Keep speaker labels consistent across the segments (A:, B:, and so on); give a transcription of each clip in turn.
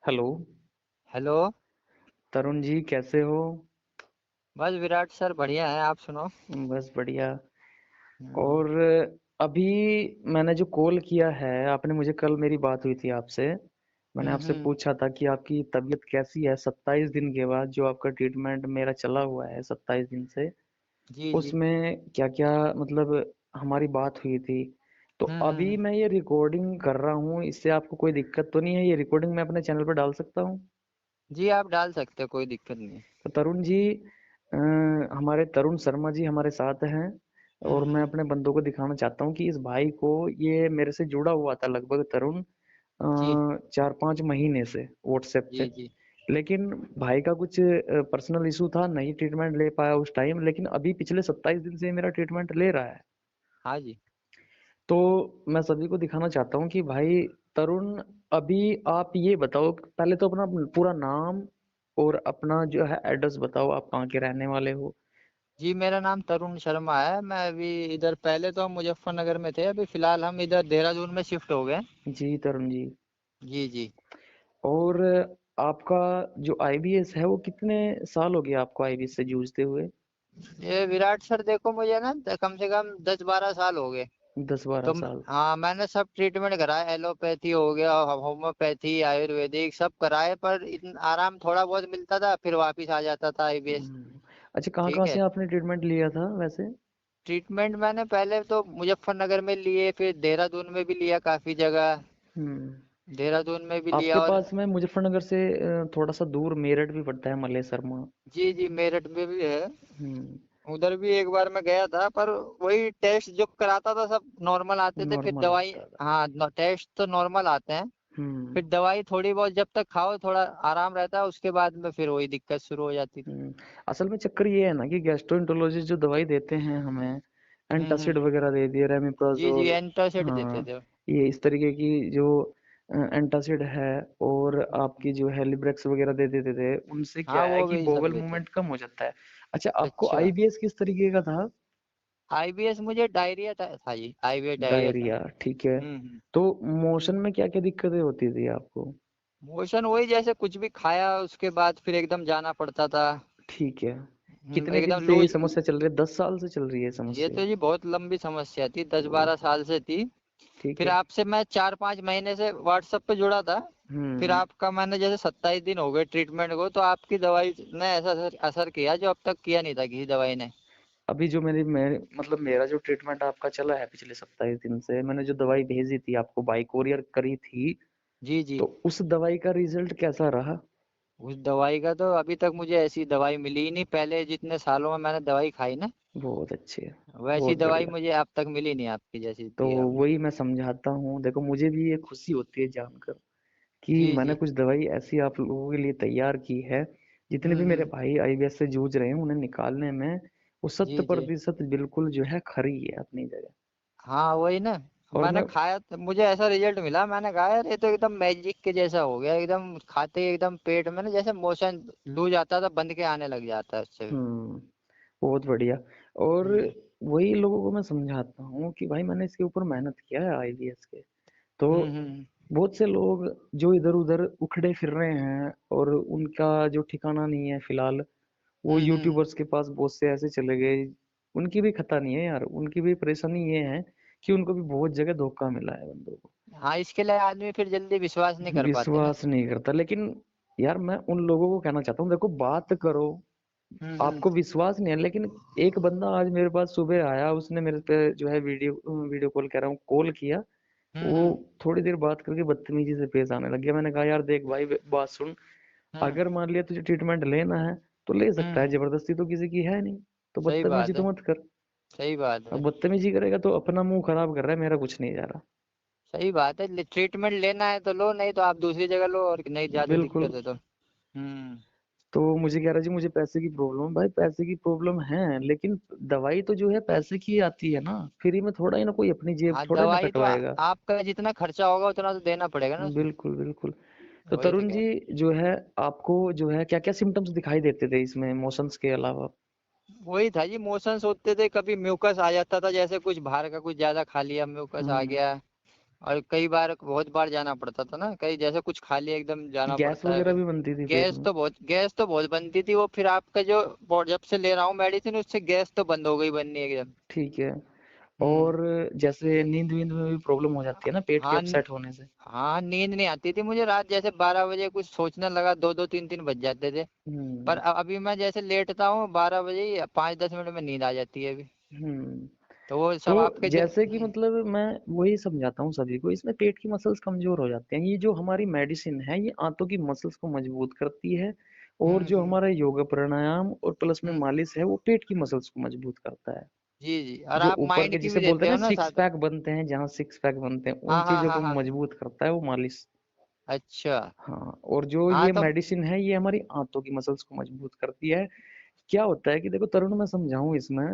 A: Hello.
B: Hello.
A: Tarun ji कैसे हो?
B: बस विराट सर बढ़िया है, आप सुनाओ।
A: बस बढ़िया।
B: हम्म।
A: और अभी मैंने जो कॉल किया है, आपने मुझे कल मेरी बात हुई थी आपसे। मैंने आपसे
B: हम्म।
A: पूछा था कि आपकी तबीयत कैसी है 27 दिन के बाद जो आपका ट्रीटमेंट मेरा चला हुआ है 27 दिन से।
B: जी जी।
A: उसमें क्या क्या मतलब हमारी बात हुई थी। तो अभी
B: हम्म।
A: मैं ये रिकॉर्डिंग कर रहा हूँ, इससे आपको कोई दिक्कत तो नहीं है? ये रिकॉर्डिंग मैं अपने चैनल पर डाल सकता हूँ?
B: जी आप डाल सकते हो, कोई दिक्कत नहीं है।
A: तो तरुण जी, हमारे तरुण शर्मा जी हमारे साथ हैं। और मैं
B: हम्म।
A: अपने बंदों को दिखाना चाहता हूँ कि इस भाई को, ये मेरे से जुड़ा हुआ था लगभग तरुण
B: जी
A: 4-5 महीने से व्हाट्सएप पे।
B: जी। जी।
A: लेकिन भाई का कुछ पर्सनल इशू था, नहीं ट्रीटमेंट ले पाया उस टाइम, लेकिन अभी पिछले 27 दिन से मेरा ट्रीटमेंट ले रहा है।
B: हाँ जी।
A: तो मैं सभी को दिखाना चाहता हूँ कि भाई तरुण, अभी आप ये बताओ पहले तो अपना पूरा नाम और अपना जो है एड्रेस बताओ, आप कहाँ के रहने वाले हो?
B: जी मेरा नाम तरुण शर्मा है। मैं अभी इधर, पहले तो हम मुजफ्फरनगर में थे, अभी फिलहाल हम इधर देहरादून में शिफ्ट हो गए।
A: जी तरुण जी।
B: जी जी।
A: और आपका जो आईबीएस है वो कितने साल हो गए आपको आईबीएस से जूझते हुए?
B: ये विराट सर देखो, मुझे ना कम से कम 10-12 साल हो गए।
A: 10-12
B: तो
A: साल।
B: हाँ, मैंने सब ट्रीटमेंट कराया, एलोपैथी हो गया, होम्योपैथी, आयुर्वेदिक सब कराए, पर आराम थोड़ा बहुत मिलता था, फिर वापिस आ जाता था आईबीएस।
A: अच्छा, कहाँ
B: ठीक
A: कहाँ
B: है।
A: से आपने ट्रीटमेंट लिया था वैसे?
B: ट्रीटमेंट मैंने पहले तो मुजफ्फरनगर में लिए, फिर देहरादून में भी लिया काफी जगह।
A: हम्म।
B: देहरादून में भी
A: आपके
B: लिया और
A: पास में मुजफ्फरनगर से थोड़ा सा दूर मेरठ भी पड़ता है, मलय शर्मा।
B: जी जी मेरठ में भी है।
A: हम्म।
B: उधर भी एक बार मैं गया था, पर वही टेस्ट जो कराता था सब नॉर्मल आते थे, फिर
A: नॉर्मल
B: दवाई।
A: आता था।
B: हाँ, टेस्ट तो नॉर्मल आते हैं।
A: हम्म।
B: फिर दवाई थोड़ी बहुत जब तक खाओ थोड़ा आराम रहता है, उसके बाद में फिर वही दिक्कत शुरू हो जाती थी।
A: हम्म। असल में चक्कर ये है ना कि गैस्ट्रोएंटरोलॉजिस्ट जो दवाई देते हैं हमें, एंटासिड
B: हम्म।
A: वगैरह दे दिए,
B: जी जी
A: रेमिप्रोजोल।
B: एंटासिड देते
A: हाँ,
B: थे।
A: ये इस तरीके की जो एंटासिड है, और आपकी जो है लिब्रेक्स वगैरह दे देते थे, उनसे क्या
B: हाँ
A: है
B: वो
A: कि
B: भी सब
A: बोवल
B: लेते।
A: मूवमेंट कम हो जाता है। अच्छा, आपको
B: अच्छा।
A: आईबीएस किस तरीके का था?
B: आईबीएस मुझे डायरिया था जी, आईबीएस डायरिया था।
A: डायरिया, ठीक है।
B: हम्म।
A: तो मोशन में क्या क्या दिक्कतें होती थी आपको?
B: मोशन वही, जैसे कुछ भी खाया उसके बाद फिर एकदम जाना पड़ता था।
A: ठीक है। कितने दिन
B: एकदम
A: से ये
B: लूज।
A: समस्या चल रही है? 10 साल से चल रही है
B: ये
A: समस्या?
B: तो जी बहुत लंबी समस्या थी, दस बारह
A: ओहो।
B: साल से थी।
A: ठीक
B: फिर
A: है।
B: आपसे मैं 4-5 महीने से व्हाट्सएप पे जुड़ा था। फिर
A: हम्म।
B: आपका मैंने जैसे 27 दिन हो गए ट्रीटमेंट को, तो आपकी दवाई ने ऐसा असर किया जो अब तक किया नहीं था किसी दवाई ने।
A: अभी जो मतलब मेरा जो ट्रीटमेंट आपका चला है पिछले 27 दिन से, मैंने जो दवाई भेजी थी आपको, बाई कोरियर करी थी,
B: जी जी।
A: तो उस दवाई का रिजल्ट कैसा रहा?
B: उस दवाई का तो अभी तक मुझे ऐसी दवाई मिली ही नहीं, पहले जितने सालों में मैंने दवाई खाई ना,
A: बहुत अच्छे।
B: वैसी
A: बहुत
B: दवाई
A: बढ़िया।
B: मुझे अब तक मिली नहीं आपकी जैसी
A: तो
B: दी आपने।
A: वही मैं समझाता हूँ, देखो मुझे भी ये खुशी होती है जानकर कि
B: जी
A: मैंने
B: जी।
A: कुछ दवाई ऐसी आप लोगों के लिए तैयार की है। जितने भी मेरे
B: हम्म।
A: भाई आईबीएस से जूझ रहे हैं, उन्हें निकालने में वो शत
B: जी जी।
A: प्रतिशत बिल्कुल जो है खरी है अपनी जगह।
B: हाँ वही ना।
A: और
B: मैंने
A: मैं
B: खाया तो मुझे ऐसा रिजल्ट मिला, मैंने कहा यार ये तो एकदम मैजिक के जैसा हो गया, एकदम खाते ही एकदम पेट में ना जैसे मोशन लूज आता था, बंद के आने लग जाता है उससे।
A: हम्म। बहुत बढ़िया। और
B: हम्म।
A: वही लोगों को मैं समझाता हूँ कि भाई मैंने इसके ऊपर मेहनत किया है आईबीएस के। तो
B: हम्म।
A: बहुत से लोग जो इधर उधर उखड़े फिर रहे हैं और उनका जो ठिकाना नहीं है फिलहाल, वो
B: हम्म।
A: यूट्यूबर्स के पास बहुत से ऐसे चले गए। उनकी भी खता नहीं है यार, उनकी भी परेशानी ये है कि उनको भी बहुत जगह धोखा मिला है बंदों को।
B: हाँ, इसके लिए आदमी फिर जल्दी विश्वास नहीं कर पाते ना।
A: विश्वास नहीं करता, लेकिन यार मैं उन लोगों को कहना चाहता हूँ, देखो बात करो।
B: हम्म।
A: आपको विश्वास नहीं है, लेकिन एक बंदा आज मेरे पास सुबह आया, उसने मेरे पे जो है वीडियो वीडियो कॉल कह रहा हूँ, कॉल किया। वो
B: हम्म।
A: थोड़ी देर बात करके बदतमीजी से पेश आने लग गया। मैंने कहा यार देख भाई, बात सुन।
B: हम्म।
A: अगर मान लिया तुझे ट्रीटमेंट लेना है तो ले सकता है,
B: हम्म।
A: जबरदस्ती तो किसी की है नहीं। तो
B: सही
A: बदतमीजी
B: बात
A: तो
B: है।
A: मत कर।
B: सही बात
A: अब
B: है।
A: बदतमीजी करेगा तो अपना मुंह खराब कर रहा है, मेरा कुछ नहीं जा रहा।
B: सही बात है, ट्रीटमेंट लेना है तो लो, नहीं तो आप दूसरी जगह लो, और नहीं ज्यादा
A: बिल्कुल।
B: दिक्कत है तो। हम्म।
A: तो मुझे कह रहा जी मुझे पैसे की प्रॉब्लम है। भाई पैसे की प्रॉब्लम है, लेकिन दवाई तो जो है पैसे की आती है ना, फ्री में थोड़ा ही ना, कोई अपनी जेब
B: हाँ
A: थोड़ा ही ना
B: दवाई तो
A: कटवाएगा।
B: आपका जितना खर्चा होगा उतना तो देना पड़ेगा ना उसमें।
A: बिल्कुल बिल्कुल। तो
B: वही तो
A: तरुण
B: कह
A: जी,
B: रहा
A: जो है आपको जो है क्या क्या सिम्टम्स दिखाई देते थे इसमें मोशंस के अलावा?
B: हूँ। वही था जी, मोशंस होते थे, कभी म्यूकस आ जाता था, जैसे कुछ बाहर का कुछ ज्यादा खा लिया म्यूकस आ
A: हम्म।
B: गया। और कई बार बहुत बार जाना पड़ता था ना, कहीं जैसे कुछ खा लिया एकदम जाना
A: गैस
B: पड़ता है
A: वगैरह
B: फिर।
A: भी बनती थी पेट में।
B: गैस तो बहुत बनती थी वो, फिर आपका जो जब से ले रहा हूँ मेडिसिन उससे गैस तो बंद हो गई बननी एकदम।
A: ठीक है।
B: हम्म।
A: और जैसे नींद वींद में भी प्रॉब्लम हो जाती है ना पेट के
B: हाँ
A: अपसेट होने से।
B: हाँ, नींद नहीं आती थी मुझे रात, जैसे 12 बजे कुछ सोचने लगा 2-2 3-3 बज जाते थे। पर
A: हम्म।
B: अभी मैं जैसे लेटता हूँ 12 बजे ही, 5-10 मिनट में नींद आ जाती है अभी।
A: हम्म।
B: तो वो
A: तो
B: सब आपके जो
A: जैसे कि मतलब मैं वही समझाता हूँ सभी को, इसमें पेट की मसल्स कमजोर हो जाते हैं। ये जो हमारी मेडिसिन है ये आंतों की मसल्स को मजबूत करती है। और जो
B: हम्म।
A: हमारा योगा प्राणायाम और प्लस में
B: हम्म।
A: मालिश है वो पेट की मसल्स को मजबूत करता है।
B: जी जी, और
A: जो
B: आप
A: ऊपर
B: माइंड
A: के
B: की
A: जिसे
B: भी
A: बोलते
B: देते
A: हैं ना
B: हो ना
A: सिक्स
B: साथ।
A: पैक बनते हैं, जहाँ सिक्स पैक बनते हैं उन
B: हाँ हाँ
A: चीजों
B: हाँ
A: को
B: हाँ।
A: मजबूत करता है वो मालिश।
B: अच्छा।
A: हाँ, और जो
B: हाँ
A: ये
B: तो।
A: मेडिसिन है ये हमारी आंतों की मसल्स को मजबूत करती है। क्या होता है कि देखो तरुण, मैं समझाऊं इसमें,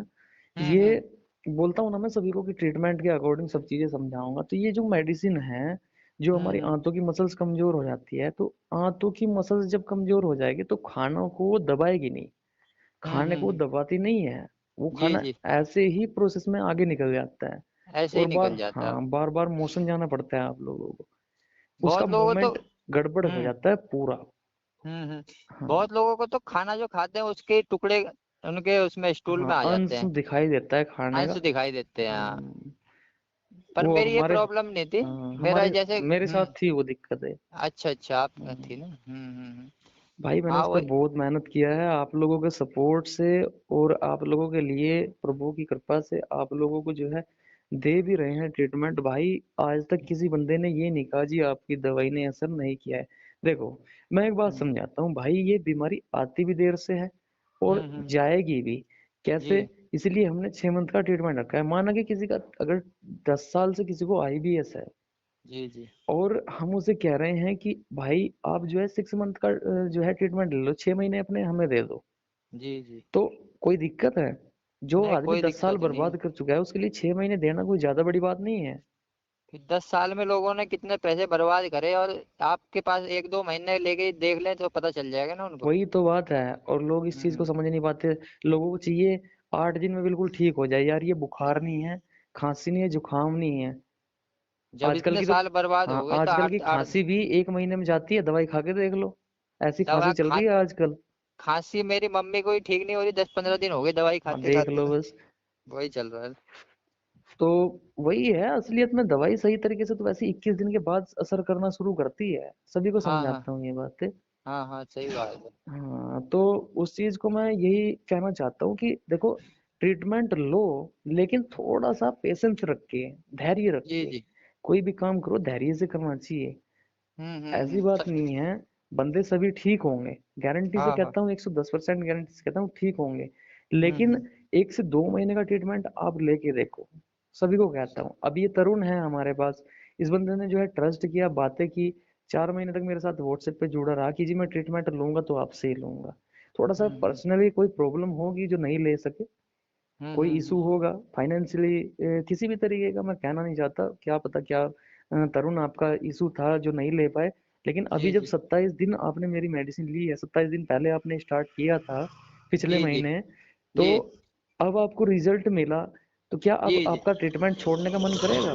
A: ये
B: हम्म।
A: बोलता हूँ ना मैं सभी को कि ट्रीटमेंट के अकॉर्डिंग सब चीजें समझाऊंगा। तो ये जो मेडिसिन है, जो हमारी
B: हम्म।
A: आंतों की मसल्स कमजोर हो जाती है, तो आंतों की मसल्स जब कमजोर हो जाएगी तो खानों को वो दबाएगी नहीं, खाने को वो
B: हम्म।
A: दबाती नहीं है। वो
B: जी
A: खाना
B: जी,
A: ऐसे ही प्रोसेस में आगे निकल जाता है।
B: ऐसे ही
A: और
B: निकल जाता है।
A: हाँ, बार बार मोशन जाना पड़ता है आप लोगों को, उसका
B: बहुत लोगों को तो।
A: मूवमेंट गड़बड़ हो
B: हम्म।
A: जाता है पूरा। हाँ
B: बहुत लोगों को तो खाना जो खाते हैं उसके टुकड़े उनके उसमें स्टूल
A: हाँ,
B: में आ जाते
A: अंश
B: हैं।
A: दिखाई देता है खाने का।
B: अंश दिखाई देते हैं, हाँ।
A: हम्म,
B: पर
A: वो
B: मेरी ये
A: हमारे,
B: प्रॉब्लम नहीं थी। मेरा
A: हमारे
B: जैसे
A: मेरे साथ थी वो दिक्कत है।
B: अच्छा अच्छा, आप थी
A: हम्म,
B: ना।
A: भाई मैंने
B: हाँ
A: इस पे
B: वो।
A: बहुत मेहनत किया है आप लोगों के सपोर्ट से। और आप लोगों के लिए प्रभु की कृपा से आप लोगों को जो है दे भी रहे हैं ट्रीटमेंट। भाई आज तक किसी बंदे ने ये नहीं कहा जी आपकी दवाई ने असर नहीं किया है। देखो, मैं एक बात
B: हम्म
A: समझाता हूँ भाई, ये बीमारी आती भी देर से है और
B: हम्म।
A: जाएगी भी। कैसे?
B: जी
A: इसलिए हमने 6 मंथ का ट्रीटमेंट रखा है। माना कि किसी का अगर 10 साल से किसी को IBS है,
B: जी जी
A: और हम उसे कह रहे हैं कि भाई आप जो है 6 मंथ का जो है ट्रीटमेंट ले लो, 6 महीने अपने हमें दे दो,
B: जी जी।
A: तो कोई दिक्कत है? जो
B: नहीं,
A: आदमी
B: कोई
A: 10 साल
B: दिक्कत ही नहीं।
A: बर्बाद कर चुका है उसके लिए 6 महीने देना कोई ज्यादा बड़ी बात नहीं है।
B: फिर 10 साल में लोगों ने कितने पैसे बर्बाद करे, और आपके पास 1-2 महीने लेके देख लें तो पता चल जाएगा ना उनको।
A: वही तो बात है, और लोग इस चीज को
B: हम्म।
A: समझ नहीं पाते। लोगों को चाहिए 8 दिन में बिल्कुल ठीक हो जाए। यार ये बुखार नहीं है, खांसी नहीं है, जुकाम नहीं है।
B: जब
A: आजकल
B: इतने
A: की तो,
B: साल बर्बाद
A: हाँ
B: हो गए तो
A: आजकल की
B: आठ आठ।
A: खांसी भी 1 महीने में जाती है, दवाई खा के देख लो, ऐसी
B: दवा
A: खांसी चल
B: खा
A: रही है आजकल।
B: खांसी मेरी मम्मी को ही ठीक नहीं हो रही, 10-15 दिन हो गए दवाई
A: हाँ
B: खाते
A: देख
B: खाते
A: लो
B: तो।
A: बस।
B: वही चल रहा है।
A: तो वही है असलियत में, दवाई सही तरीके से तो वैसे 21 दिन के बाद असर करना शुरू करती है। सभी को
B: हाँ हाँ
A: समझाता हूँ ये बातें।
B: हाँ हाँ, सही बात है।
A: हाँ, तो उस चीज को मैं यही कहना चाहता हूँ कि देखो, ट्रीटमेंट लो लेकिन थोड़ा सा पेशेंस रख के, धैर्य रख
B: जी
A: के
B: जी।
A: कोई भी काम करो, धैर्य से करना चाहिए। ऐसी बात
B: हम्म।
A: नहीं है, बंदे सभी ठीक होंगे, गारंटी से
B: हाँ हाँ।
A: कहता हूँ, 110% गारंटी से कहता हूँ ठीक होंगे।
B: हम्म
A: लेकिन
B: हम्म
A: 1 से 2 महीने का ट्रीटमेंट आप लेके देखो। सभी को कहता हूँ। अब ये तरुण है हमारे पास, इस बंदे ने जो है ट्रस्ट किया, बातें की, 4 महीने तक मेरे साथ व्हाट्सएप पे जुड़ा रहा कि जी मैं ट्रीटमेंट लूंगा तो आपसे ही लूंगा। थोड़ा सा
B: हम्म
A: पर्सनली कोई प्रॉब्लम होगी जो नहीं ले सके, कोई
B: हम्म।
A: इशू होगा फाइनेंशियली, किसी भी तरीके का, मैं कहना नहीं चाहता, क्या पता क्या तरुण आपका इशू था जो नहीं ले पाए। लेकिन अभी
B: जी
A: जब
B: जी
A: 27 दिन आपने मेरी मेडिसिन ली है, 27 दिन पहले आपने स्टार्ट किया था पिछले
B: जी जी
A: महीने, तो
B: जी
A: अब आपको रिजल्ट मिला, तो क्या अब
B: जी जी।
A: आपका ट्रीटमेंट छोड़ने का मन करेगा?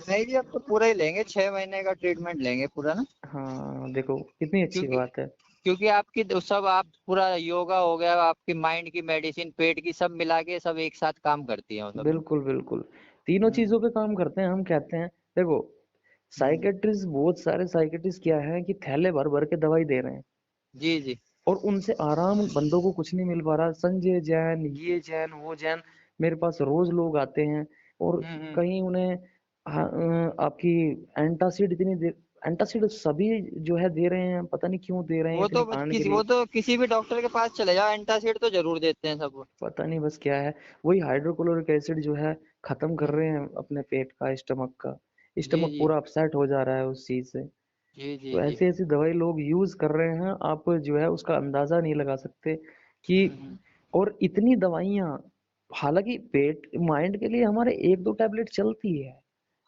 B: नहीं जी, अब तो पूरा ही लेंगे, 6 महीने का ट्रीटमेंट लेंगे पूरा ना।
A: हाँ देखो कितनी अच्छी
B: क्योंकि
A: बात है।
B: क्योंकि आपकी सब आप पूरा योगा हो गया, आपकी माइंड की मेडिसिन, पेट की, सब मिला के सब एक साथ काम करती है वो सब ना।
A: बिल्कुल बिल्कुल, तीनों चीजों
B: हम्म
A: पे काम करते हैं। हम कहते हैं, देखो
B: हम्म।
A: साइकेट्रिस्ट, बहुत सारे साइकेट्रिस्ट क्या है कि थैले भर भर के दवाई दे रहे हैं,
B: जी जी।
A: और उनसे आराम बंदों को कुछ नहीं मिल पा रहा। संजय जैन, ये जैन, वो जैन, मेरे पास रोज लोग आते हैं, और
B: हम्म।
A: कहीं उन्हें आपकी एंटासिड इतनी दे, एंटासिड सभी जो है दे रहे हैं, पता नहीं क्यों दे रहे हैं इतने कांड के लिए।
B: वो तो किसी भी डॉक्टर के पास चले जाओ, एंटासिड तो जरूर देते हैं सब।
A: पता नहीं बस क्या है, वही हाइड्रोक्लोरिक एसिड जो है खत्म कर
B: हम्म।
A: रहे हैं अपने पेट का, स्टमक का।
B: जी
A: स्टमक
B: जी
A: पूरा अपसेट हो जा रहा है उस चीज से।
B: जी जी
A: तो
B: जी।
A: ऐसी ऐसी दवाई लोग यूज कर रहे हैं, आप जो है उसका अंदाजा नहीं लगा सकते कि। और इतनी दवाइयाँ, हालांकि पेट माइंड के लिए हमारे 1-2 टैबलेट चलती है,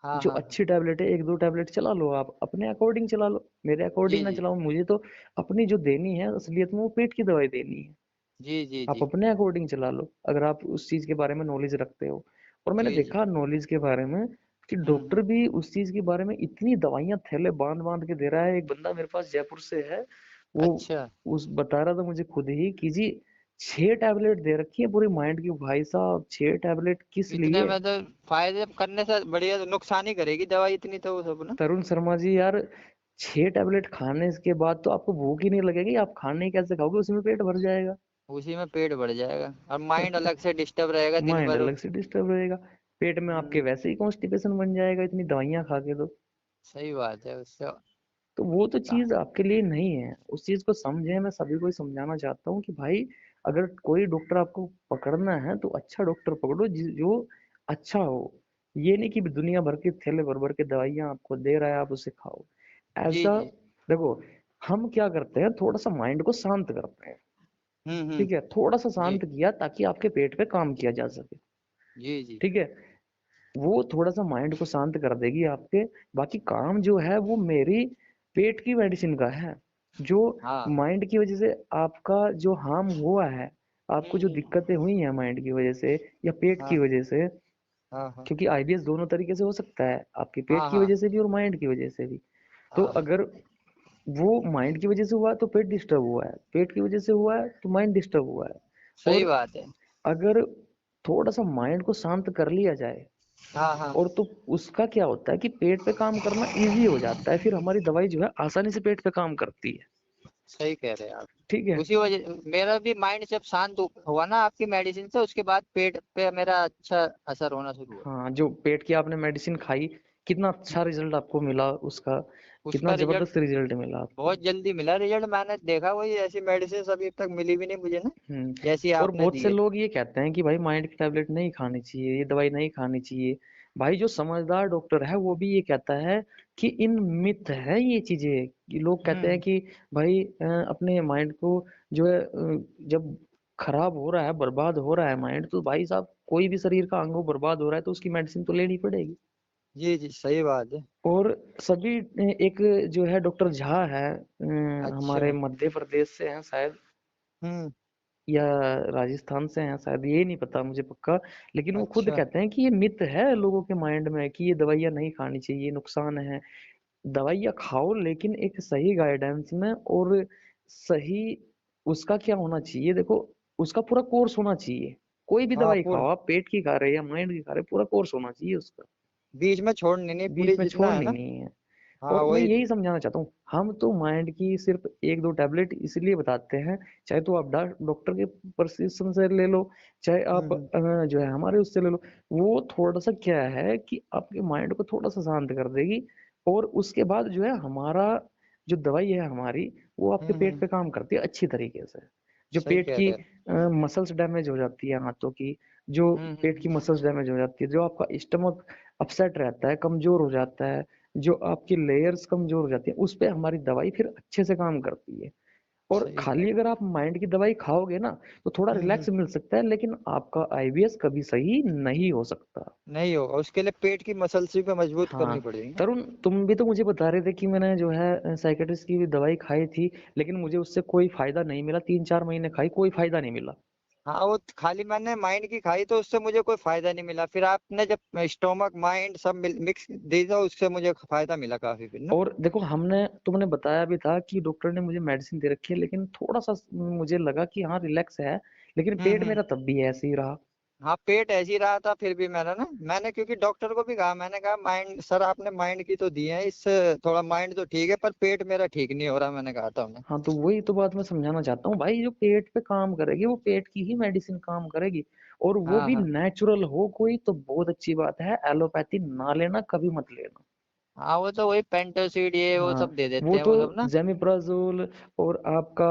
B: हाँ
A: जो
B: हाँ हाँ।
A: अच्छी टैबलेट है 1-2 टैबलेट चला लो, आप अपने अकॉर्डिंग चला लो, मेरे
B: जी
A: अकॉर्डिंग ना
B: जी
A: चलाओ। मुझे तो अपनी जो देनी है असलियत में वो पेट की दवाई देनी है।
B: जी जी
A: आप
B: जी
A: अपने अकॉर्डिंग चला लो अगर आप उस चीज के बारे में नॉलेज रखते हो। और मैंने
B: जी जी।
A: देखा नॉलेज के बारे में कि
B: हम्म।
A: डॉक्टर भी उस चीज के बारे में इतनी दवाइयां थैले बांध बांध के दे रहा है। एक बंदा मेरे पास जयपुर से है, वो
B: अच्छा।
A: उस बता रहा था मुझे खुद ही कि जी 6 टैबलेट दे रखी है पूरे माइंड की। भाई साहब 6 टैबलेट किस
B: इतने
A: लिए?
B: में तो फायदे करने से बढ़िया तो नुकसान ही करेगी दवाई इतनी तो वो सब ना।
A: तरुण शर्मा जी यार, 6 टैबलेट खाने के बाद तो आपको भूख ही नहीं लगेगी, आप खाने ही कैसे खाओगे? उसमें पेट भर जाएगा।
B: उसी में पेट बढ़ जाएगा और माइंड अलग से डिस्टर्ब रहेगा दिन
A: माइंड
B: भर।
A: अलग से डिस्टर्ब रहेगा। पेट में आपके
B: हम्म।
A: वैसे ही कॉन्स्टिपेशन बन जाएगा इतनी दवाइयां खा के तो।
B: सही बात है उससे।
A: तो वो तो
B: का-
A: चीज आपके लिए नहीं है, उस चीज को समझे। मैं सभी को ही समझाना चाहता हूँ कि भाई अगर कोई डॉक्टर आपको पकड़ना है तो अच्छा डॉक्टर पकड़ो जो अच्छा हो। ये नहीं कि दुनिया भर के थैले भर भर के दवाइयां आपको दे रहा है आप उसे खाओ।
B: जी
A: ऐसा
B: जी।
A: देखो, हम क्या करते हैं, थोड़ा सा माइंड को शांत करते हैं।
B: हम्म।
A: ठीक है, थोड़ा सा
B: जी
A: शांत किया ताकि आपके पेट पे काम किया जा सके।
B: जी। जी।
A: ठीक है, वो थोड़ा सा माइंड को शांत कर देगी आपके। बाकी काम जो है वो मेरी पेट की मेडिसिन का है। जो
B: हाँ।
A: माइंड की वजह से आपका जो हार्म हुआ है, आपको जो
B: हम्म।
A: दिक्कतें हुई हैं माइंड की वजह से या पेट की
B: हाँ
A: वजह से,
B: हाँ हाँ
A: क्योंकि आईबीएस दोनों तरीके से हो सकता है, आपके पेट
B: हाँ
A: की
B: हाँ
A: वजह से भी और माइंड की वजह से भी। तो
B: हाँ।
A: अगर वो माइंड की वजह से हुआ है तो पेट डिस्टर्ब हुआ है, पेट की वजह से हुआ है तो माइंड डिस्टर्ब हुआ है।
B: सही
A: और
B: बात है।
A: अगर थोड़ा सा माइंड को शांत कर लिया जाए
B: हाँ हाँ।
A: और तो उसका क्या होता है कि पेट पे काम करना इजी हो जाता है, फिर हमारी दवाई जो है आसानी से पेट पे काम करती है।
B: सही कह रहे हैं आप।
A: ठीक है।
B: उसी वजह मेरा भी माइंड जब शांत हुआ ना आपकी मेडिसिन से उसके बाद पेट पे मेरा अच्छा असर होना शुरू हुआ।
A: हाँ, जो पेट की आपने मेडिसिन खाई, कितना अच्छा रिजल्ट आपको मिला उसका, कितना
B: उसका रिजल्ट
A: जबरदस्त रिजल्ट मिला आपको।
B: बहुत जल्दी मिला। रिजल्ट मैंने देखा वही ऐसी मेडिसिन अभी तक मिली भी नहीं मुझे ना जैसी
A: और
B: आपने
A: बहुत
B: दी
A: से
B: है।
A: लोग ये कहते हैं कि भाई माइंड की टैबलेट नहीं खानी चाहिए, ये दवाई नहीं खानी चाहिए। भाई जो समझदार डॉक्टर है वो भी ये कहता है कि इन मिथ है ये चीजें, कि लोग कहते हैं
B: हम्म।
A: कि भाई अपने माइंड को जो है जब खराब हो रहा है, बर्बाद हो रहा है माइंड, तो भाई साहब कोई भी शरीर का अंग हो बर्बाद हो रहा है तो उसकी मेडिसिन तो लेनी पड़ेगी।
B: जी जी सही बात है।
A: और सभी एक जो है डॉक्टर झा है, हमारे
B: अच्छा।
A: मध्य प्रदेश से हैं शायद,
B: हम्म।
A: या राजस्थान से हैं शायद, ये नहीं पता मुझे पक्का। लेकिन वो खुद
B: अच्छा।
A: कहते हैं कि ये मिथ है लोगों के माइंड में कि ये दवाइयाँ नहीं खानी चाहिए, नुकसान है। दवाइयाँ खाओ लेकिन एक सही गाइडेंस में, और सही उसका क्या होना चाहिए, देखो उसका पूरा कोर्स होना चाहिए। कोई भी
B: हाँ
A: दवाई
B: पूरा
A: खाओ, आप पेट की खा रहे हैं या माइंड की खा रहे हैं, पूरा कोर्स होना चाहिए उसका।
B: बीच में छोड़नी नहीं
A: बीच
B: पूरी
A: में
B: जितना है
A: छोड़नी
B: ना।
A: नहीं है।
B: हाँ
A: और मैं
B: वही।
A: यही समझाना चाहता हूँ, हम तो माइंड की सिर्फ 1-2 टैबलेट इसलिए बताते हैं, चाहे तो आप डॉक्टर के प्रिस्क्रिप्शन से ले लो, चाहे आप
B: हम्म।
A: जो है हमारे उससे ले लो। वो थोड़ा सा क्या है कि आपके माइंड को थोड़ा सा शांत कर देगी। और उसके बाद जो है हमारा जो दवाई है हमारी, वो आपके पेट
B: हम्म।
A: पे काम करती है अच्छी तरीके से। जो
B: सही
A: पेट
B: कह
A: की
B: रहे हैं।
A: मसल्स डैमेज हो जाती है हाथों की, जो पेट की
B: हम्म।
A: मसल्स डैमेज हो जाती है, जो आपका स्टमक अपसेट रहता है, कमजोर हो जाता है, जो आपकी लेयर्स कमजोर हो जाती है, उस पे हमारी दवाई फिर अच्छे से काम करती है। और
B: सही कह
A: खाली
B: रहे
A: अगर आप माइंड की दवाई खाओगे ना तो थोड़ा
B: हैं।
A: रिलैक्स मिल सकता है, लेकिन आपका आईबीएस कभी सही नहीं हो सकता।
B: नहीं होगा उसके लिए पेट की मसल्स भी मजबूत
A: हाँ,
B: करनी पड़ेगी ना।
A: तरुण तुम भी तो मुझे बता रहे थे कि मैंने जो है साइकेट्रिस्ट की भी दवाई खाई थी, लेकिन मुझे उससे कोई फायदा नहीं मिला। 3-4 महीने खाई, कोई फायदा नहीं मिला।
B: हाँ वो खाली मैंने माइंड की खाई तो उससे मुझे कोई फायदा नहीं मिला। फिर आपने जब स्टोमक माइंड सब मिक्स दी तो उससे मुझे फायदा मिला काफी फिर ना।
A: और देखो, हमने तुमने बताया भी था कि डॉक्टर ने मुझे मेडिसिन दे रखी है, लेकिन थोड़ा सा मुझे लगा कि हाँ रिलैक्स है, लेकिन पेट
B: हम्म।
A: मेरा तब भी ऐसे ही रहा।
B: हाँ पेट ऐसे ही रहा था फिर भी मैंने क्योंकि डॉक्टर को भी कहा मैंने कहा माइंड सर आपने माइंड की तो दी है इससे थोड़ा माइंड तो ठीक है पर पेट मेरा ठीक नहीं हो रहा मैंने कहा था उन्हें।
A: हाँ, तो वही तो बात मैं समझाना चाहता हूँ भाई, जो पेट पे काम करेगी वो पेट की ही मेडिसिन काम करेगी। और वो
B: हाँ
A: भी
B: हाँ
A: नेचुरल हो कोई तो बहुत अच्छी बात है, एलोपैथी ना लेना, कभी मत लेना।
B: हाँ वो तो वही पेंटासिड ये वो
A: हाँ,
B: सब दे देते
A: वो
B: हैं
A: तो
B: वो सब ना।
A: जेमिप्राजोल और आपका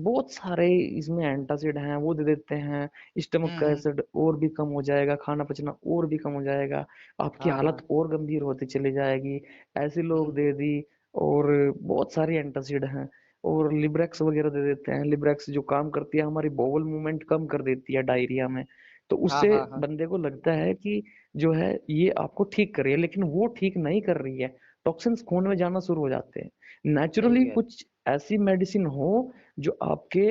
A: बहुत सारे इसमें एंटासिड हैं, वो दे देते हैं। स्टमक का
B: हम्म।
A: एसिड और भी कम हो जाएगा, खाना पचना और भी कम हो जाएगा, आपकी
B: हाँ हाँ।
A: हालत और गंभीर होती चली जाएगी, ऐसे लोग
B: हम्म।
A: दे दी। और बहुत सारी एंटासिड हैं। और लिब्रेक्स वगैरह दे देते हैं, लिब्रेक्स जो काम करती है हमारी बोवल मूवमेंट कम कर देती है डायरिया में। तो
B: हाँ
A: उससे
B: हाँ हाँ।
A: बंदे को लगता है कि जो है ये आपको ठीक कर रही है, लेकिन वो ठीक नहीं कर रही है। टॉक्सिन्स खून में जाना शुरू हो जाते हैं।
B: सही
A: नेचुरली
B: कह रहे।
A: कुछ ऐसी मेडिसिन हो जो आपके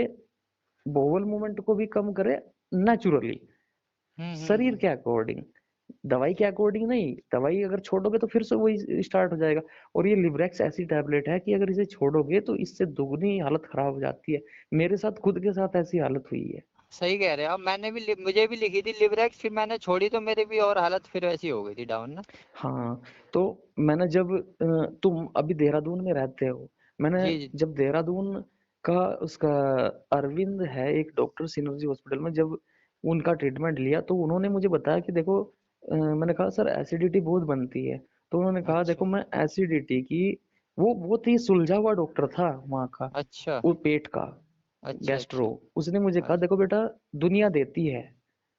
A: बोवल मूवमेंट को भी कम करे, नेचुरली, शरीर
B: हम्म।
A: के अकॉर्डिंग। दवाई के अकॉर्डिंग नहीं, दवाई अगर छोड़ोगे तो फिर से वही स्टार्ट हो जाएगा। और ये लिब्रेक्स ऐसी टैबलेट है कि अगर इसे छोड़ोगे तो इससे दुगनी हालत खराब हो जाती है। मेरे साथ खुद के साथ ऐसी हालत हुई है।
B: सही कह रहे हो आप। मैंने भी मुझे भी लिखी थी लिबरेक्स, फिर मैंने छोड़ी तो मेरी भी और हालत फिर वैसी हो गई थी डाउन ना।
A: हाँ, तो मैंने जब तुम अभी देहरादून में रहते हो, मैंने
B: जी जी।
A: जब देहरादून का उसका अरविंद है एक डॉक्टर सिनर्जी हॉस्पिटल में, जब उनका ट्रीटमेंट लिया तो उन्होंने मुझे बताया कि देखो मैंने कहा सर एसिडिटी बहुत बनती है। तो उन्होंने कहा देखो
B: अच्छा
A: मैं एसिडिटी की, वो बहुत ही सुलझा हुआ डॉक्टर था वहाँ का,
B: अच्छा
A: वो पेट का
B: अच्छा
A: गैस्ट्रो।
B: अच्छा।
A: उसने मुझे कहा देखो बेटा दुनिया देती है,
B: हाँ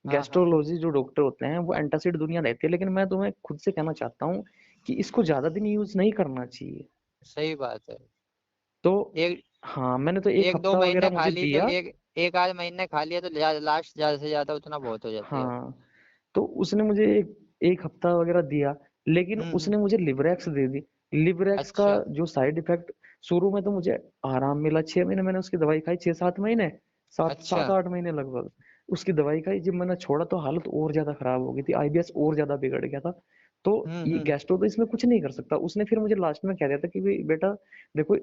B: हाँ।
A: गैस्ट्रोलॉजी जो डॉक्टर होते हैं वो एंटासिड दुनिया देती है, लेकिन मैं तुम्हें खुद से कहना चाहता हूँ कि इसको ज्यादा दिन यूज नहीं करना चाहिए।
B: सही बात है।
A: तो
B: एक
A: हाँ मैंने तो एक
B: एक दो
A: हफ्ता वगैरह
B: महीने खा
A: मुझे
B: ली तो
A: दिया।
B: एक आध महीने खा लिया तो लास्ट ज्यादा से ज्यादा उतना बहुत हो जाती है।
A: हाँ, तो उसने मुझे एक हफ्ता वगैरह दिया, लेकिन
B: हम्म।
A: उसने मुझे लिबरेक्स दे दी। लिबरेक्स का
B: अच्छा।
A: जो साइड इफेक्ट, शुरू में तो मुझे आराम मिला, 6 महीने मैंने उसकी दवाई खाई, 6-7 महीने, सात
B: अच्छा।
A: सात 8 महीने लगभग उसकी दवाई खाई। जब मैंने छोड़ा तो हालत और ज्यादा खराब हो गई थी, आईबीएस और ज्यादा बिगड़ गया था। तो ये
B: हम्म।
A: गैस्ट्रो तो इसमें कुछ नहीं कर सकता। उसने फिर मुझे लास्ट में कह दिया था कि भाई बेटा देखो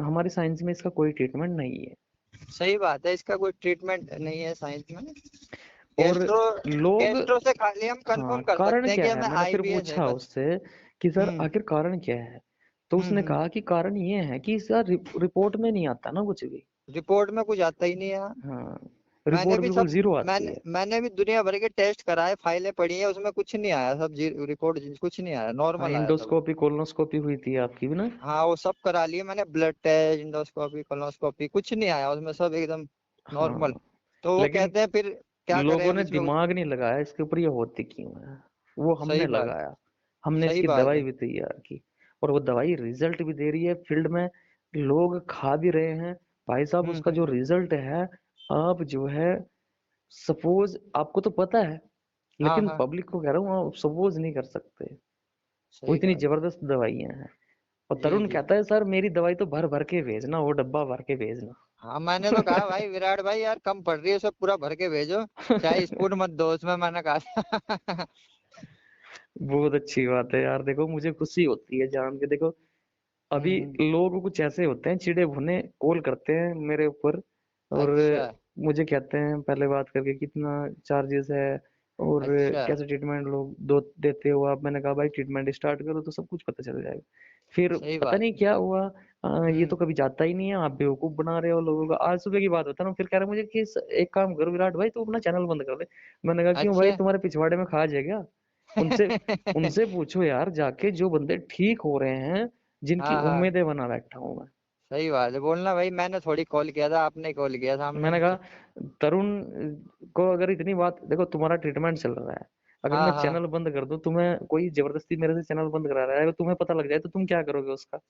A: हमारी साइंस में इसका कोई ट्रीटमेंट नहीं है।
B: सही बात है, इसका कोई ट्रीटमेंट नहीं है साइंस में।
A: और
B: गैस्ट्रो
A: लोग,
B: गैस्ट्रो से खाली हम
A: हाँ
B: कंफर्म कर
A: कारण
B: सकते हैं
A: क्या
B: कि
A: है,
B: हमें
A: मैंने फिर
B: आईबीएस है
A: पूछा
B: बस।
A: उससे कि सर
B: हम्म
A: आखिर कारण क्या है। तो उसने
B: हम्म।
A: कहा कि कारण ये है कि सर रिपोर्ट में नहीं आता ना कुछ भी।
B: रिपोर्ट में कुछ आता ही नहीं है।
A: हाँ,
B: मैंने
A: रिपोर्ट
B: भी
A: बिल्कुल
B: सब
A: जीरो आती
B: मैंने
A: है।
B: मैंने भी दुनिया भर के टेस्ट कराए, फाइलें पड़ी हैं, उसमें कुछ नहीं आया, सब रिपोर्ट कुछ नहीं आया,
A: हाँ,
B: नॉर्मल आया सब।
A: इंडोस्कोपी कोलोनोस्कोपी हुई थी आपकी भी ना।
B: हाँ वो सब करा लिए मैंने, ब्लड टेस्ट, इंडोस्कोपी, कोलोनोस्कोपी, कुछ नहीं आया उसमें, सब एकदम नॉर्मल।
A: हाँ,
B: तो वो
A: लेकिन
B: कहते हैं फिर क्या करें
A: लोगों
B: अब
A: ने
B: इसमें कुछ।
A: दिमाग नहीं लगाया इसके ऊपर ये होती क्यों है। वो
B: सही
A: हमने
B: बात।
A: लगाया, हमने
B: सही
A: इसकी
B: बात
A: दवाई
B: है।
A: भी तैयार की, और वो दवाई रिजल्ट भी दे रही है फील्ड में, लोग खा भी रहे हैं। भाई साहब उसका जो
B: हम्म।
A: रिजल्ट है, आप जो है, सपोज आपको तो पता है,
B: हाँ
A: लेकिन
B: हाँ।
A: पब्लिक को कह रहा हूँ आप सपोज नहीं कर सकते। वो
B: सही
A: इतनी
B: बात।
A: जबरदस्त दवाइयां हैं। और
B: जी
A: तरुण
B: जी।
A: कहता है सर मेरी दवाई तो भर भर के भेजना, वो डब्बा भर के भेजना।
B: हाँ मैंने तो कहा भाई विराट भाई यार कम पड़ रही है, उसे पूरा भर के भेजो, चाहे स्पून मत दो उसमें, मैंने कहा।
A: बहुत अच्छी बात है यार, देखो मुझे खुशी होती है जान के। देखो अभी
B: हम्म।
A: लोग कुछ ऐसे होते हैं चिड़े भुने, कॉल करते हैं मेरे ऊपर और
B: अच्छा
A: मुझे कहते हैं पहले बात करके कितना चार्जेस है और
B: अच्छा।
A: कैसे ट्रीटमेंट लोग दो देते हो आप। मैंने कहा भाई ट्रीटमेंट स्टार्ट करो तो सब कुछ पता चल जाएगा। फिर
B: सही
A: पता
B: बात
A: नहीं
B: है।
A: क्या हुआ, ये तो
B: हम्म।
A: कभी जाता ही नहीं है, आप बेवकूफ बना रहे हो लोगों का। आज सुबह की बात होता है ना, फिर कह रहे मुझे कि एक काम करो विराट भाई तू अपना चैनल बंद कर दे। मैंने कहा क्यों भाई,
B: अच्छा।
A: तुम्हारे पिछवाड़े में खा जाए क्या। उनसे उनसे पूछो यार जाके, जो बंदे ठीक हो रहे हैं, जिनकी
B: हाँ हाँ।
A: उम्मीदें बना बैठा हूं मैं।
B: सही बात है, बोलना भाई मैंने थोड़ी कॉल किया था, आपने कॉल किया सामने
A: मैंने
B: से।
A: कहा तरुण को अगर इतनी बात, देखो तुम्हारा ट्रीटमेंट चल रहा है, अगर मैं
B: हाँ हाँ।
A: चैनल बंद कर दूं, तुम्हें कोई जबरदस्ती मेरे से चैनल बंद करा रहा है, अगर तुम्हें पता लग जाए तो तुम क्या करोगे उसका।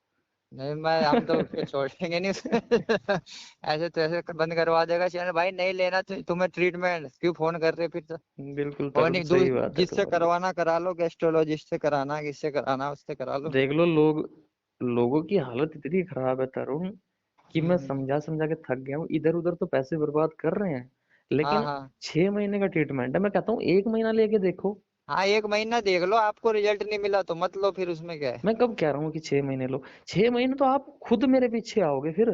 B: नहीं मैं हम तो फिर छोड़ेंगे नहीं उसे। ऐसे तो ऐसे बंद करवा देगा चैनल भाई, नहीं लेना तो तुम्हें ट्रीटमेंट क्यों फोन कर रहे फिर तो।
A: बिल्कुल
B: और
A: तरुण
B: नहीं
A: सही बात है
B: जिससे
A: तुम्हारी।
B: करवाना करा लो, गेस्ट्रोलॉजिस्ट से कराना, किससे कराना उससे करा लो।
A: देख लो लोग, लोगों की हालत इतनी खराब है तरुण कि मैं
B: हम्म।
A: समझा समझा के थक गया हूँ। इधर उधर तो पैसे बर्बाद कर रहे हैं,
B: हाँ
A: लेकिन
B: हाँ।
A: 6 महीने का ट्रीटमेंट है। मैं कहता हूँ 1 महीना लेके देखो।
B: हाँ एक महीना देख लो, आपको रिजल्ट नहीं मिला तो मत लो, फिर उसमें क्या है।
A: मैं कब कह रहा हूँ कि 6 महीने लो, 6 महीने तो आप खुद मेरे पीछे आओगे फिर।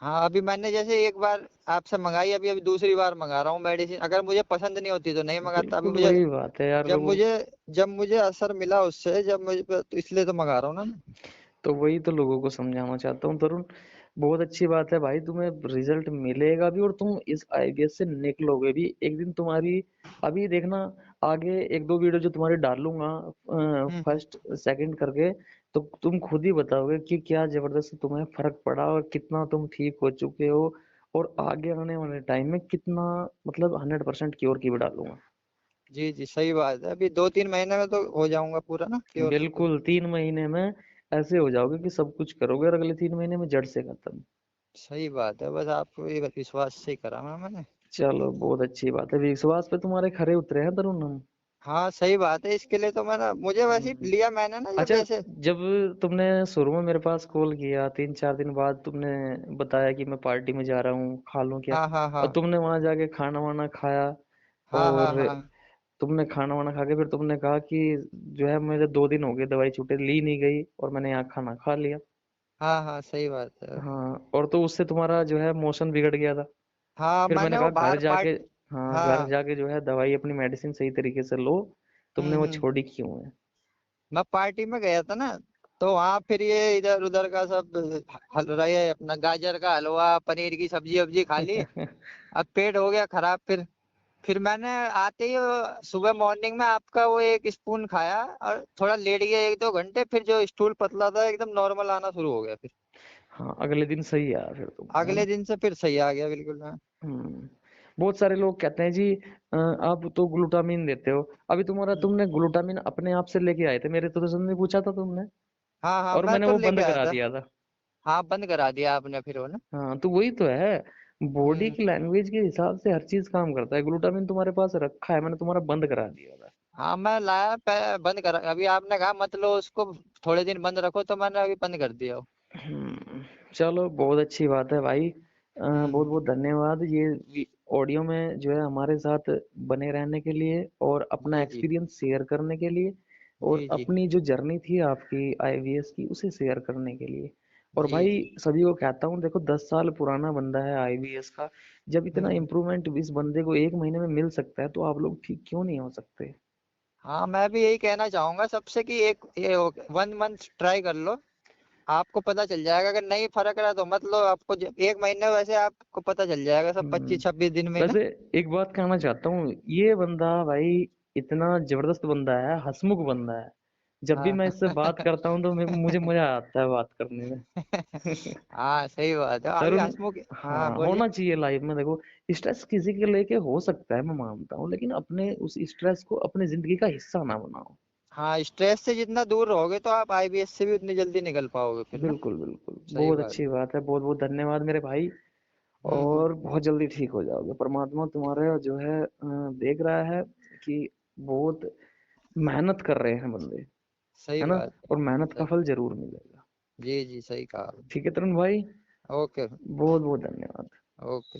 B: हाँ अभी मैंने जैसे एक बार आपसे मंगाई, अभी अभी दूसरी बार मंगा रहा हूँ मेडिसिन, अगर मुझे पसंद नहीं होती तो नहीं मंगाता। अभी
A: बिल्कुल
B: मुझे
A: वही बात है यार
B: जब
A: लोगों।
B: मुझे जब मुझे असर मिला उससे, जब मुझे तो इसलिए तो मंगा रहा हूँ ना मैं।
A: तो वही तो लोगों को समझाना चाहता हूँ तरुण। बहुत अच्छी बात है भाई, तुम्हें रिजल्ट मिलेगा भी और तुम इस आईबीएस से निकलोगे भी एक दिन। तुम्हारी अभी देखना, आगे एक दो वीडियो जो तुम्हारी डालूंगा
B: हम्म।
A: फर्स्ट सेकंड करके, तो तुम खुद ही बताओगे कि क्या जबरदस्त तुम्हें फर्क पड़ा और कितना तुम ठीक हो चुके हो। और आगे आने वाले टाइम में कितना, मतलब 100% क्योर की भी डालूंगा।
B: जी जी सही बात है, अभी 2-3 महीने में तो हो जाऊंगा पूरा ना क्योर बिल्कुल।
A: बिल्कुल 3 महीने में ऐसे हो जाओगे कि सब कुछ करोगे और अगले 3 महीने में जड़ से खत्म।
B: सही बात है, बस आपको ये विश्वास से ही करा मैंने।
A: चलो बहुत अच्छी बात है, विश्वास पे तुम्हारे खरे उतरे हैं तरुण हम।
B: हाँ सही बात है, इसके लिए तो मैंने, मुझे वैसे ही
A: हम्म।
B: लिया मैंने ना जब
A: अच्छा,
B: ऐसे।
A: जब तुमने शुरू में मेरे पास कॉल किया 3-4 दिन बाद, तुमने बताया कि मैं पार्टी में जा रहा हूँ, खा लूँ क्या।
B: हाँ हाँ हाँ।
A: और तुमने वहां जाके खाना वाना खाया
B: हाँ हाँ
A: और
B: हाँ।
A: तुमने खाना वाना खा के फिर तुमने कहा कि जो है मुझे 2 दिन हो गए दवाई छूटे, ली नहीं गई, और मैंने यहाँ खाना खा लिया।
B: हाँ हाँ सही बात है।
A: हाँ, और तो उससे तुम्हारा जो है मोशन बिगड़ गया था।
B: हाँ
A: फिर
B: मैंने
A: मैंने
B: वो
A: कहा घर
B: बाहर
A: जाके,
B: पार्ट।
A: हाँ घर
B: हाँ।
A: जाके जो है दवाई अपनी मेडिसिन सही तरीके से लो, तुमने वो
B: हम्म।
A: छोड़ी क्यों है?
B: मैं पार्टी में गया था ना, तो वहां फिर ये इधर उधर का सब हलवा, ये अपना गाजर का हलवा, पनीर की सब्जी वब्जी खा ली। अब पेट हो गया खराब। फिर मैंने आते ही सुबह मॉर्निंग में आपका वो एक स्पून खाया और थोड़ा लेट गया 1-2 घंटे, फिर जो स्टूल पतला था एकदम नॉर्मल आना शुरू हो गया। फिर
A: हाँ, अगले दिन सही आया फिर तुमको, है
B: अगले
A: ना?
B: दिन से फिर सही आ गया बिल्कुल। हाँ।
A: हम्म। बहुत सारे लोग कहते हैं जी आप तो ग्लूटामिन देते हो। अभी तुम्हारा, तुमने ग्लूटामिन अपने आप से लेके आए थे, मेरे तो नहीं पूछा था तुमने,
B: हाँ हाँ
A: और
B: मैं
A: मैंने
B: तो
A: वो
B: लेके
A: बंद
B: आया
A: करा
B: था।
A: दिया था।
B: हाँ बंद करा दिया आपने फिर वो ना।
A: हाँ, तो वही तो है, बॉडी
B: हम्म।
A: की लैंग्वेज के हिसाब से हर चीज काम करता है। ग्लूटामिन तुम्हारे पास रखा है, मैंने तुम्हारा बंद करा दिया था।
B: हाँ मैं लाया बंद करा, अभी आपने कहा मत लो उसको, थोड़े दिन बंद रखो, तो मैंने अभी बंद कर दिया वो।
A: चलो बहुत अच्छी बात है भाई। बहुत
B: हम्म।
A: बहुत धन्यवाद ये ऑडियो में जो है हमारे साथ बने रहने के लिए, और अपना
B: जी जी।
A: एक्सपीरियंस शेयर करने के लिए, और
B: जी जी।
A: अपनी जो जर्नी थी आपकी आईवीएस की उसे शेयर करने के लिए। और
B: जी
A: भाई
B: जी।
A: सभी को कहता हूँ, देखो 10 साल पुराना बंदा है आईवीएस का, जब इतना
B: हम्म।
A: इम्प्रूवमेंट इस बंदे को 1 महीने में मिल सकता है, तो आप लोग ठीक क्यों नहीं हो सकते?
B: हाँ मैं भी यही कहना चाहूंगा सबसे कि एक ये 1 मंथ ट्राई कर लो, आपको पता चल जाएगा। अगर नहीं फर्क रहा तो मत लो, आपको 1 महीने वैसे आपको पता चल जाएगा सब
A: हम्म।
B: 25-26 दिन में ना।
A: वैसे एक बात कहना चाहता हूँ, ये बंदा भाई इतना जबरदस्त बंदा है, हंसमुख बंदा है। जब भी
B: हाँ।
A: मैं इससे बात करता हूँ तो मुझे मजा आता है बात करने में।
B: हाँ सही बात है, अभी
A: तरुण,
B: हंसमुख। हाँ
A: हाँ
B: बोलिए।
A: होना चाहिए लाइफ में। देखो स्ट्रेस किसी के लेके हो सकता है, मैं मानता हूँ, लेकिन अपने उस स्ट्रेस को अपनी जिंदगी का हिस्सा ना बनाओ।
B: हाँ स्ट्रेस से जितना दूर रहोगे तो आप आईबीएस से भी उतनी जल्दी निकल पाओगे फिर ना।
A: बिल्कुल बिल्कुल,
B: सही
A: बहुत
B: बात।
A: अच्छी बात है, बहुत बहुत धन्यवाद मेरे भाई।
B: हम्म।
A: और बहुत जल्दी ठीक हो जाओगे, परमात्मा तुम्हारे जो है देख रहा है कि बहुत मेहनत कर रहे हैं बंदे,
B: सही
A: है ना?
B: बात
A: और
B: है।
A: मेहनत का
B: सही।
A: फल जरूर मिलेगा।
B: जी जी सही कहा।
A: ठीक है तरुण भाई,
B: ओके।
A: बहुत बहुत धन्यवाद।
B: ओके।